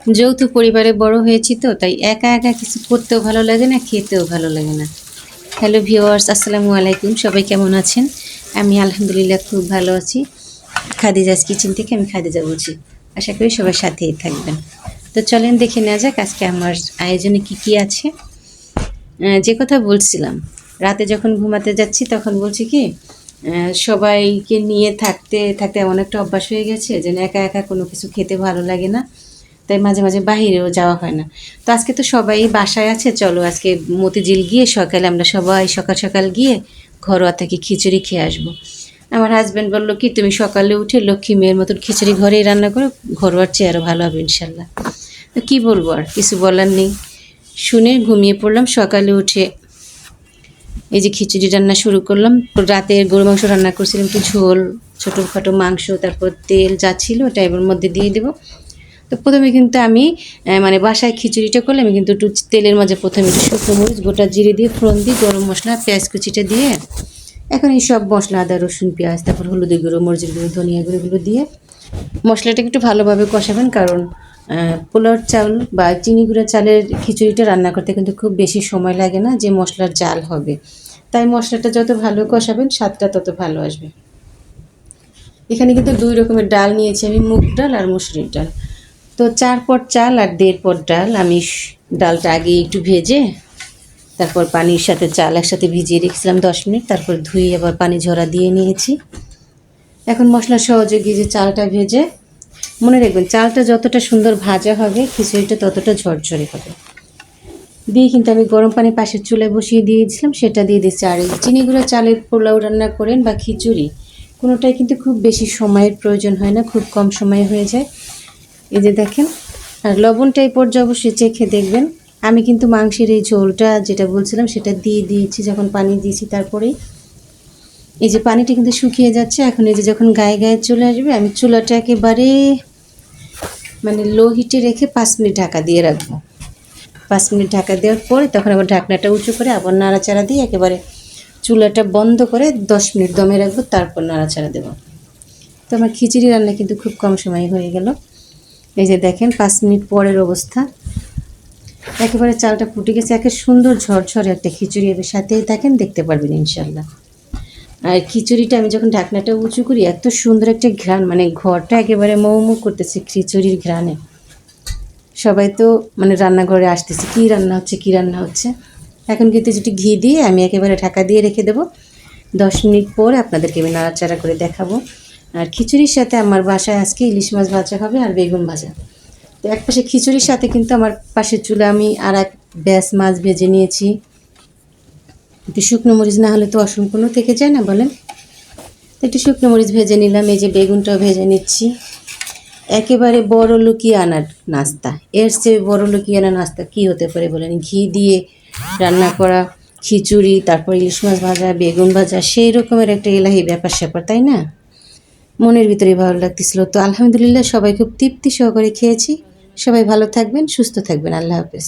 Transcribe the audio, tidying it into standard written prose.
যৌথ পরিবারে বড় হয়েছি তো, তাই একা একা কিছু করতেও ভালো লাগে না, খেতেও ভালো লাগে না। হ্যালো ভিউয়ার্স, আসসালামু আলাইকুম। সবাই কেমন আছেন? আমি আলহামদুলিল্লাহ খুব ভালো আছি। খাদিজাস কিচেন থেকে আমি খাদিজা বলছি। আশা করি সবার সাথেই থাকবেন। তো চলেন দেখে নেওয়া যাক আজকে আমার আয়োজনে কি কি আছে। যে কথা বলছিলাম, রাতে যখন ঘুমাতে যাচ্ছি তখন বলছি কি, সবাইকে নিয়ে থাকতে থাকতে এমন একটা অভ্যাস হয়ে গেছে যে একা একা কোনো কিছু খেতে ভালো লাগে না, তাই মাঝে মাঝে বাহিরেও যাওয়া হয় না। তো আজকে তো সবাই বাসায় আছে, চলো আজকে মতিঝিল গিয়ে সকালে আমরা সবাই সকাল সকাল গিয়ে ঘরোয়া থেকে খিচুড়ি খেয়ে আসবো। আমার হাজব্যান্ড বললো কি, তুমি সকালে উঠে লক্ষ্মী মেয়ের মতন খিচুড়ি ঘরেই রান্না করো, ঘরোয়ার চেয়ে আরও ভালো হবে ইনশাল্লাহ। তো কী বলবো, আর কিছু বলার নেই। শুনে ঘুমিয়ে পড়লাম। সকালে উঠে এই যে খিচুড়ি রান্না শুরু করলাম। রাতে গরু মাংস রান্না করছিলাম, একটু ঝোল, ছোটোখাটো মাংস, তারপর তেল যা ছিল ওটা এবার মধ্যে দিয়ে দেবো। তো প্রথমে কিন্তু আমি মানে বাসায় খিচুড়িটা করলে আমি কিন্তু একটু তেলের মাঝে প্রথমে একটু শুকনো মরিচ, গোটা জিরে দিয়ে ফোড়ন দিই, গরম মশলা, পেঁয়াজ কুচিটা দিয়ে, এখন এই সব মশলা আদা রসুন পেঁয়াজ, তারপর হলুদের গুঁড়ো, মরিচের গুঁড়ো, ধনিয়া গুঁড়ো, এগুলো দিয়ে মশলাটাকে একটু ভালোভাবে কষাবেন। কারণ পোলাওর চাল বা চিনি গুঁড়া চালের খিচুড়িটা রান্না করতে কিন্তু খুব বেশি সময় লাগে না, যে মশলার জাল হবে। তাই মশলাটা যত ভালো কষাবেন স্বাদটা তত ভালো আসবে। এখানে কিন্তু 2 রকমের ডাল নিয়েছি আমি, মুগ ডাল আর মসুরির ডাল। তো 4 পট চাল আর 1.5 পট ডাল আমি ডালটা আগে একটু ভেজে, তারপর পানির সাথে চাল একসাথে ভিজিয়ে রেখেছিলাম 10 মিনিট, তারপর ধুয়ে আবার পানি ঝরা দিয়ে নিয়েছি। এখন মশলা সহযোগী যে চালটা ভেজে, মনে রাখবেন চালটা যতটা সুন্দর ভাজা হবে খিচুড়িটা ততটা ঝরঝরে হবে। দিয়ে কিন্তু আমি গরম পানি পাশের চুলায় বসিয়ে দিয়েছিলাম, সেটা দিয়ে দিচ্ছি। আর এই চিনি গুঁড়া চালের পোলাও রান্না করেন বা খিচুড়ি, কোনোটাই কিন্তু খুব বেশি সময়ের প্রয়োজন হয় না, খুব কম সময়ে হয়ে যায়। এই যে দেখেন, আর লবণটা এই পর্যায়ে অবশ্যই চেখে দেখবেন। আমি কিন্তু মাংসের এই ঝোলটা যেটা বলছিলাম সেটা দিয়ে দিয়েছি যখন পানি দিয়েছি, তারপরেই এই যে পানিটা কিন্তু শুকিয়ে যাচ্ছে। এখন এই যে যখন গায়ে গায়ে চলে আসবে, আমি চুলাটা একেবারে মানে লো হিটে রেখে 5 মিনিট ঢাকা দিয়ে রাখবো। 5 মিনিট ঢাকা দেওয়ার পরে তখন আবার ঢাকনাটা উঁচু করে আবার নাড়াচাড়া দিয়ে একেবারে চুলাটা বন্ধ করে 10 মিনিট দমে রাখবো, তারপর নাড়াচাড়া দেবো। তো আমার খিচুড়ি রান্না কিন্তু খুব কম সময়ে হয়ে গেল। এই যে দেখেন 5 মিনিট পরের অবস্থা, একেবারে চালটা ফুটে গেছে, একে সুন্দর ঝরঝরে একটা খিচুড়ি এর সাথেই থাকেন, দেখতে পারবেন ইনশাল্লাহ। আর খিচুড়িটা আমি যখন ঢাকনাটা উঁচু করি, এত সুন্দর একটা ঘ্রাণ, মানে ঘরটা একেবারে মৌ করতেছে খিচুড়ির ঘ্রাণে। সবাই তো মানে রান্নাঘরে আসতেছে, কী রান্না হচ্ছে কী রান্না হচ্ছে। এখন কিন্তু যেটি ঘি দিয়ে আমি একেবারে ঢাকা দিয়ে রেখে দেবো। 10 মিনিট পরে আপনাদেরকে আমি নাড়াচাড়া করে দেখাবো। আর খিচুড়ির সাথে আমার বাসায় আজকে ইলিশ মাছ ভাজা হবে আর বেগুন ভাজা। তো এক পাশে খিচুড়ির সাথে কিন্তু আমার পাশের চুলা আমি আর এক ব্যাস মাছ ভেজে নিয়েছি। একটু শুকনো মরিচ না হলে তো অসম্পূর্ণ থেকে যায় না, বলেন। তো একটু শুকনো মরিচ ভেজে নিলাম। এই যে বেগুনটাও ভেজে নিচ্ছি। একেবারে বড় লুকিয়ে আনার নাস্তা, এর চেয়ে বড় লুকিয়ে আনা নাস্তা কী হতে পারে বলেন। ঘি দিয়ে রান্না করা খিচুড়ি, তারপর ইলিশ মাছ ভাজা, বেগুন ভাজা, সেই রকমের একটা এলাহি ব্যাপার স্যাপার, তাই না? মনের ভিতরে ভালো লাগতেছিল। তো আলহামদুলিল্লাহ সবাই খুব তৃপ্তি সহকারে খেয়েছি। সবাই ভালো থাকবেন, সুস্থ থাকবেন। আল্লাহ হাফেজ।